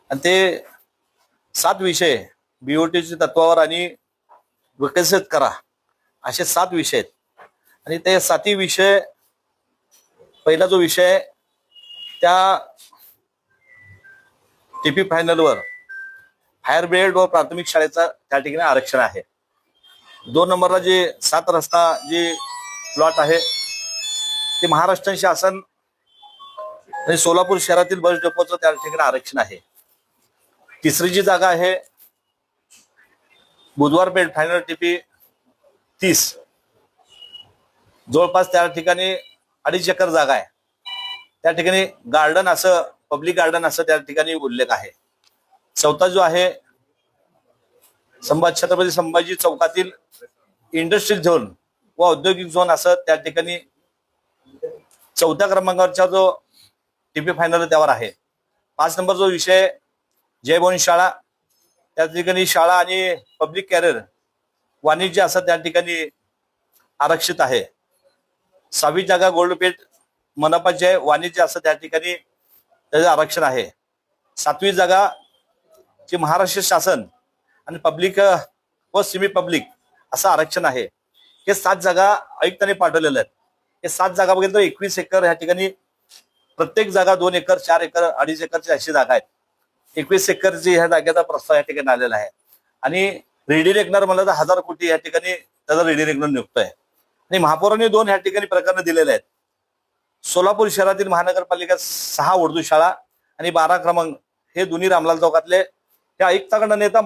आणि ते 7 विषय बीओटीच्या तत्वावर आणि विकसित करा असे 7 विषय आहेत. आणि ते 7ही विषय, पहिला जो विषय त्या टीपी फायनलवर फायर ब्रिगेड व प्राथमिक शाळेचा त्या ठिकाणी आरक्षण आहे. 2 नंबरला जे 7 रस्ता जे प्लॉट आहे ते महाराष्ट्र शासन आणि सोलापूर शहरातील बस डेपोचं त्या ठिकाणी आरक्षण आहे. तिसरी जी जागा आहे बुधवार पेठ फायनल टीपी 30, जवळपास त्या ठिकाणी 2.5 एकर जागा आहे. त्या ठिकाणी गार्डन असं, पब्लिक गार्डन असं त्या ठिकाणी उल्लेख आहे. चौथा जो आहे छत्रपती संभाजी चौकातील इंडस्ट्रियल झोन व औद्योगिक झोन असं त्या ठिकाणी 4थ्या क्रमांकावरचा जो टीपी फायनल त्यावर आहे. 5 नंबर जो विषय जयभवानी शाळा, त्या ठिकाणी शाळा आणि पब्लिक कॅरियर वाणिज्य असं त्या ठिकाणी आरक्षित आहे. 6वी जागा गोल्डपेठ मनपाचे वाणिज्य असं त्या ठिकाणी त्याचं आरक्षण आहे. 7वी जागा जी महाराष्ट्र शासन आणि पब्लिक व सेमी पब्लिक असं आरक्षण आहे. हे 7 जागा आयुक्तांनी पाठवलेल्या आहेत. हे 7 जागा बघितलं तर 21 एकर ह्या ठिकाणी, प्रत्येक जागा 2 एकर, 4 एकर, 2.5 एकरची अशी जागा आहेत. 21 एकरची ह्या जागेचा प्रस्ताव या ठिकाणी आलेला आहे. आणि रेडी रेकनर म्हणलं तर 1000 कोटी या ठिकाणी त्याचा रेडी रेकनर नियुक्त आहे. आणि महापौरांनी 2 ह्या ठिकाणी प्रकरण दिलेले आहेत. सोलापूर शहरातील महानगरपालिका 6 उर्दू शाळा आणि 12 क्रमांक हे दोन्ही रामलाल चौकातले हे आयुक्ताकडनं नेता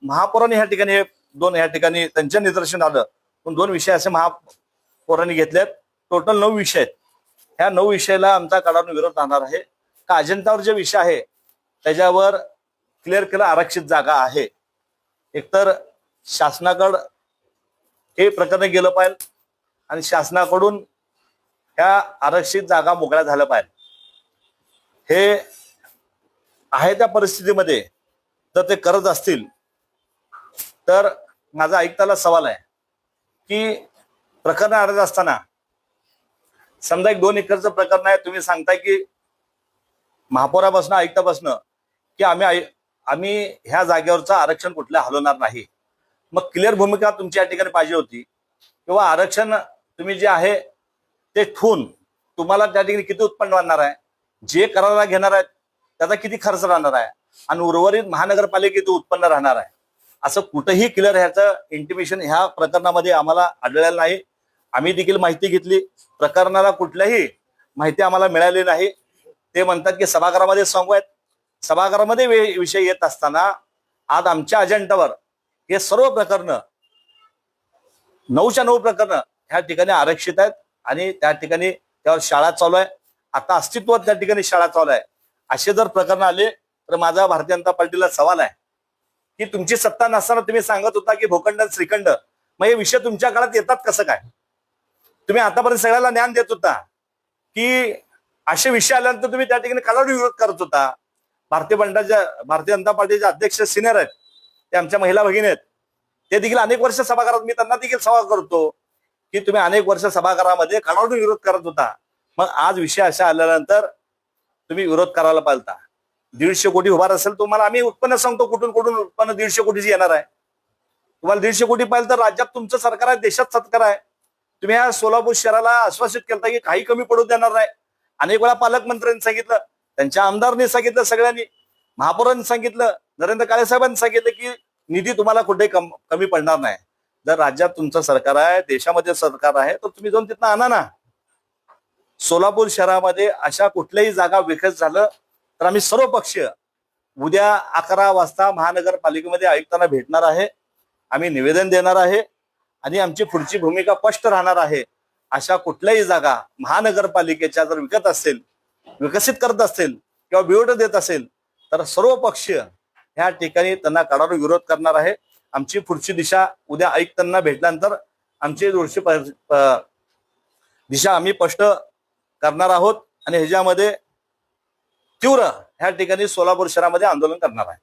महापौरांनी ह्या ठिकाणी हे 2 ह्या ठिकाणी त्यांच्या निदर्शन आलं. पण 2 विषय असे महापौरांनी घेतलेत. टोटल 9 विषय आहेत. ह्या 9 विषयाला आमचा कडाडून विरोध राहणार आहे. का अजंतावर जे विषय आहे त्याच्यावर क्लिअर केलं आरक्षित जागा आहे. एकतर शासनाकडं हे प्रकरण गेलं पाहिजे आणि शासनाकडून ह्या आरक्षित जागा मोकळ्या झाल्या पाहिजे. हे आहे त्या परिस्थितीमध्ये जर ते करत असतील तर माझा आयुक्ताला सवाल आहे की प्रकरण आणत असताना समजा 1-2 एकरचं प्रकरण आहे, तुम्ही सांगताय की महापौरापासून आयुक्तापासून की आम्ही ह्या जागेवरचं आरक्षण कुठल्या हलवणार नाही. मग क्लिअर भूमिका तुमची या ठिकाणी पाहिजे होती. किंवा आरक्षण तुम्ही जे आहे ते ठेवून तुम्हाला त्या ठिकाणी किती उत्पन्न वाढणार आहे, जे करायला घेणार आहेत त्याचा किती खर्च राहणार आहे आणि उर्वरित महानगरपालिकेचं उत्पन्न राहणार आहे, असं कुठंही क्लिअर ह्याचं इंटिमेशन ह्या प्रकरणामध्ये आम्हाला आढळलेलं नाही. आम्ही देखील माहिती घेतली, प्रकरणाला कुठल्याही माहिती आम्हाला मिळाली नाही. ते म्हणतात की सभागृहामध्ये सांगू आहेत. सभागृहामध्ये विषय येत असताना आज आमच्या अजेंडावर हे सर्व प्रकरण 9च्या 9 प्रकरण ह्या ठिकाणी आरक्षित आहेत आणि त्या ठिकाणी त्यावर शाळा चालू आहे. आता अस्तित्वात त्या ठिकाणी शाळा चालू आहे. असे जर प्रकरण आले तर माझा भारतीय जनता पार्टीला सवाल आहे की तुमची सत्ता नसताना तुम्ही सांगत होता की भूखंड श्रीखंड, मग हे विषय तुमच्या काळात येतात कसं काय? तुम्ही आतापर्यंत सगळ्याला ज्ञान देत होता की असे विषय आल्यानंतर तुम्ही त्या ठिकाणी कडाडून विरोध करत होता. भारतीय जनता पार्टीचे अध्यक्ष सिनियर आहेत, ते आमच्या महिला भगिनी आहेत, ते देखील अनेक वर्ष सभागृहात, मी त्यांना देखील सवाल करतो की तुम्ही अनेक वर्ष सभागृहामध्ये कडाडून विरोध करत होता. मग आज विषय असा आल्यानंतर तुम्ही विरोध करायला पाहिजे. 150 कोटी उभार असेल तुम्हाला, आम्ही उत्पन्न सांगतो कुठून कुठून उत्पन्न 150 कोटीची येणार आहे. तुम्हाला 150 कोटी पाहिजे तर राज्यात तुमचं सरकार आहे, देशात सरकार आहे. तुम्ही या सोलापूर शहराला आश्वासित केलता की काही कमी पडू देणार नाही. अनेक वेळा पालकमंत्र्यांनी सांगितलं, त्यांच्या आमदारांनी सांगितलं, सगळ्यांनी, महापौरांनी सांगितलं, नरेंद्र काळे साहेबांनी सांगितलं की निधी तुम्हाला कुठे कमी पडणार नाही. जर राज्यात तुमचं सरकार आहे, देशामध्ये सरकार आहे, तर तुम्ही जाऊन तिथनं आणा ना. सोलापूर शहरामध्ये अशा कुठल्याही जागा विकत झालं तर आम्ही सर्व पक्षीय उद्या 11 वाजता महानगरपालिकेमध्ये आयुक्तांना भेटणार आहे. आम्ही निवेदन देणार आहे आणि आमची पुढची भूमिका स्पष्ट राहणार आहे. अशा कुठल्याही जागा महानगरपालिकेच्या जर विकत असेल, विकसित करत असेल किंवा बीओटी देत असेल तर सर्व पक्षीय ह्या ठिकाणी त्यांना कडाडून विरोध करणार आहे. आमची पुढची दिशा उद्या आयुक्तांना भेटल्यानंतर आमची दिशा आम्ही स्पष्ट करणार आहोत आणि ह्याच्यामध्ये तीव्र ह्या ठिकाणी सोलापूर शहरामध्ये आंदोलन करणार आहे.